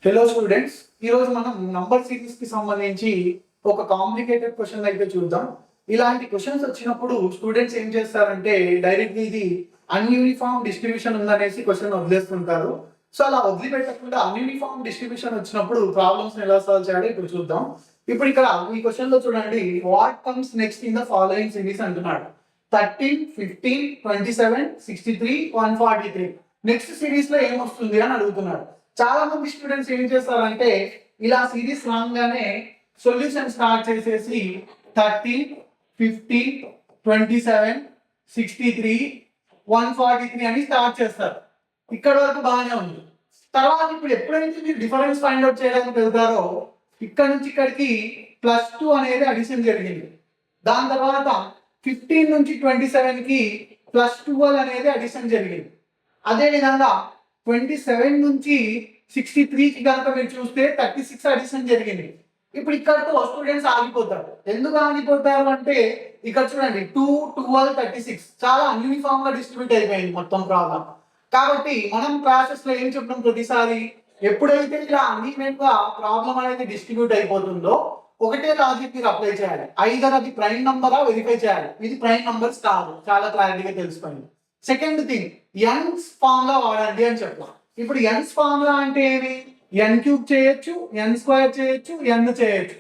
Hello students, ఈరోజు మనం number series కి సంబంధించి ఒక కాంప్లికేటెడ్ క్వశ్చన్ అయితే చూద్దాం. ఇలాంటి క్వశ్చన్స్ వచ్చినప్పుడు స్టూడెంట్స్ ఏం చేస్తారంటే డైరెక్ట్ ఇది అన్యూనిఫామ్ డిస్ట్రిబ్యూషన్ ఉందనేసి క్వశ్చన్ వదిలేస్తుంటారు. సో అలా వదిలిపెట్టకుండా అన్యూనిఫామ్ డిస్ట్రిబ్యూషన్ వచ్చినప్పుడు ప్రాబ్లమ్స్ ఎలా సాల్వ్ చేయాలి ఇప్పుడు చూద్దాం. ఇప్పుడు ఇక్కడ ఈ క్వశ్చన్ లో చూడండి, what comes next in the following series అంటున్నాడు. 13, 15, 27, 63, 143 నెక్స్ట్ సిరీస్ లో ఏమొస్తుంది అని అడుగుతున్నాడు. చాలా మంది స్టూడెంట్స్ ఏం చేస్తారంటే ఇలా సిరీస్ రాగానే సొల్యూషన్ స్టార్ట్ చేసేసి 13, 15, 27, 63, 143 అని స్టార్ట్ చేస్తారు. ఇక్కడ వరకు బాగానే ఉంది. తర్వాత ఇప్పుడు ఎప్పుడైతే మీరు డిఫరెన్స్ ఫైండ్ అవుట్ చేయడానికి వెళ్తారో ఇక్కడ నుంచి ఇక్కడికి +2 అనేది అడిషన్ జరిగింది. దాని తర్వాత 15 నుంచి 27 కి +12 అనేది అడిషన్ జరిగింది. అదే విధంగా 27 నుంచి 63 కి కనుక మీరు చూస్తే 36 అడిషన్ జరిగింది. ఇప్పుడు ఇక్కడతో స్టూడెంట్స్ ఆగిపోతారు. ఎందుకు ఆగిపోతారు అంటే ఇక్కడ చూడండి 2, 12, 36 చాలా అన్యూనిఫామ్ గా డిస్ట్రిబ్యూట్ అయిపోయింది మొత్తం ప్రాబ్లం. కాబట్టి మనం ప్రాసెస్ లో ఏం చెప్పడం ప్రతిసారి ఎప్పుడైతే ఇలా అన్ఈవెన్ గా ప్రాబ్లం అనేది డిస్ట్రిబ్యూట్ అయిపోతుందో ఒకటే లాజిక్ మీరు అప్లై చేయాలి. ఐదర్ అది ప్రైమ్ నంబరా వెరిఫై చేయాలి. ఇది ప్రైమ్ నంబర్స్ కాదు, చాలా క్లారిటీగా తెలుసుకోండి. సెకండ్ థింగ్, ఎన్స్ ఫార్ములా వాడండి అని చెప్తాం. ఇప్పుడు ఎన్స్ ఫార్ములా అంటే ఏమి? n³ చేయొచ్చు, n² చేయొచ్చు, n చేయొచ్చు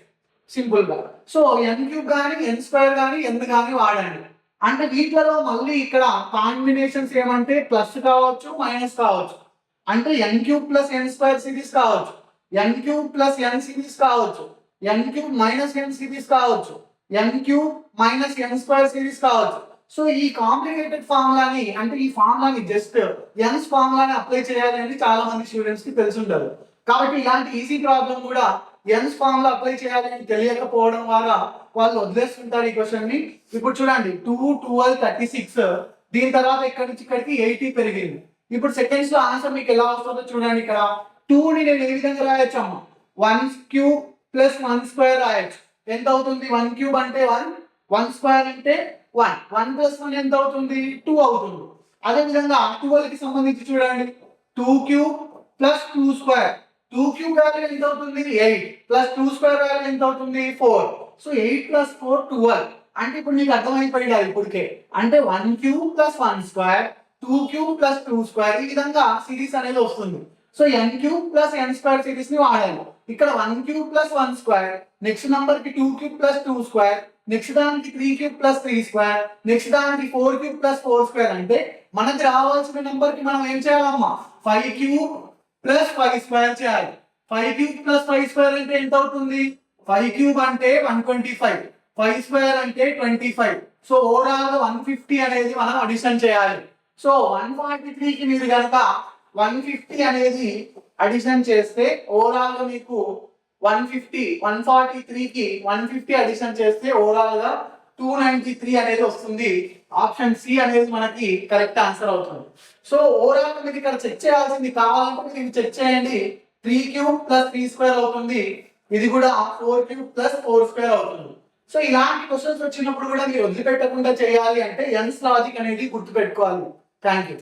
సింపుల్ గా. సో n³ కానీ n² కానీ n కానీ వాడండి. అంటే వీటిలో మళ్ళీ ఇక్కడ కాంబినేషన్స్ ఏమంటే ప్లస్ కావచ్చు, మైనస్ కావచ్చు. అంటే n³ + n² సిరీస్ కావచ్చు, n³ + n సిరీస్ కావచ్చు, n³ - n సిరీస్ కావచ్చు, n³ - n² సిరీస్ కావచ్చు. సో ఈ కాంప్లికేటెడ్ ఫార్ములాని అంటే ఈ ఫార్ములాని జస్ట్ ఎన్స్ ఫార్ములాని అప్లై చేయాలి అని చాలా మంది స్టూడెంట్స్ కి తెలిసి ఉండదు. కాబట్టి ఇలాంటి ఈజీ ప్రాబ్లం కూడా ఎన్స్ ఫార్ములా అప్లై చేయాలి అని తెలియకపోవడం ద్వారా వాళ్ళు వదిలేస్తుంటారు ఈ క్వశ్చన్ ని. ఇప్పుడు చూడండి 2, 12, 36 దీని తర్వాత ఇక్కడి నుంచి ఇక్కడికి 80 పెరిగింది. ఇప్పుడు సెకండ్స్ లో ఆన్సర్ మీకు ఎలా వస్తుందో చూడండి. ఇక్కడ 2 ని నేను ఏ విధంగా రాయొచ్చు అమ్మా? 1³ + 1² రాయొచ్చు. ఎంత అవుతుంది? 1³ అంటే 1, 1² అంటే 1, 1 + 1 ఎంత అవుతుంది? 2 అవుతుంది. అదే విధంగా 12 కి సంబంధించి చూడండి 2³ + 2². 2³ వాల్యూ ఎంత అవుతుంది? 8 + 2² వాల్యూ ఎంత అవుతుంది? 4. సో 8 + 4 12. అంటే ఇప్పుడు మీకు అర్థమైపోయింది ఇప్పటికే. అంటే 1³ + 1², 2³ + 2² ఈ విధంగా సిరీస్ అనేది వస్తుంది. సో n³ + n² సిరీస్ ని వాడాలి. ఇక్కడ 1³ + 1², నెక్స్ట్ నంబర్ కి 2³ + 2², నెక్స్ట్ దానికి 3³ + 3², నెక్స్ట్ దానికి 4³ + 4² అంటే మనకి రావాల్సిన నంబర్ కి మనం ఏం చేయాలమ్మా? 5³ + 5² చేయాలి. 5³ + 5² అంటే ఎంత అవుతుంది? 5³ అంటే 125, 5² అంటే 25. సో ఓవరాల్ గా 150 అనేది మనం అడిషన్ చేయాలి. సో 143 కి మీరు కనుక 150 అనేది అడిషన్ చేస్తే ఓవరాల్ గా మీకు 150, 143 కి 150 అడిషన్ చేస్తే ఓవరాల్ గా 293 అనేది వస్తుంది. ఆప్షన్ సి అనేది మనకి కరెక్ట్ ఆన్సర్ అవుతుంది. సో ఓవరాల్ గా మీరు ఇక్కడ చెక్ చేయాల్సింది కావాలంటే మీరు చెక్ చేయండి. 3³ + 3² అవుతుంది. ఇది కూడా 4³ + 4² అవుతుంది. సో ఇలాంటి క్వశ్చన్స్ వచ్చినప్పుడు కూడా మీరు వదిలిపెట్టకుండా చేయాలి అంటే ఎన్స్ లాజిక్ అనేది గుర్తుపెట్టుకోవాలి. Thank you.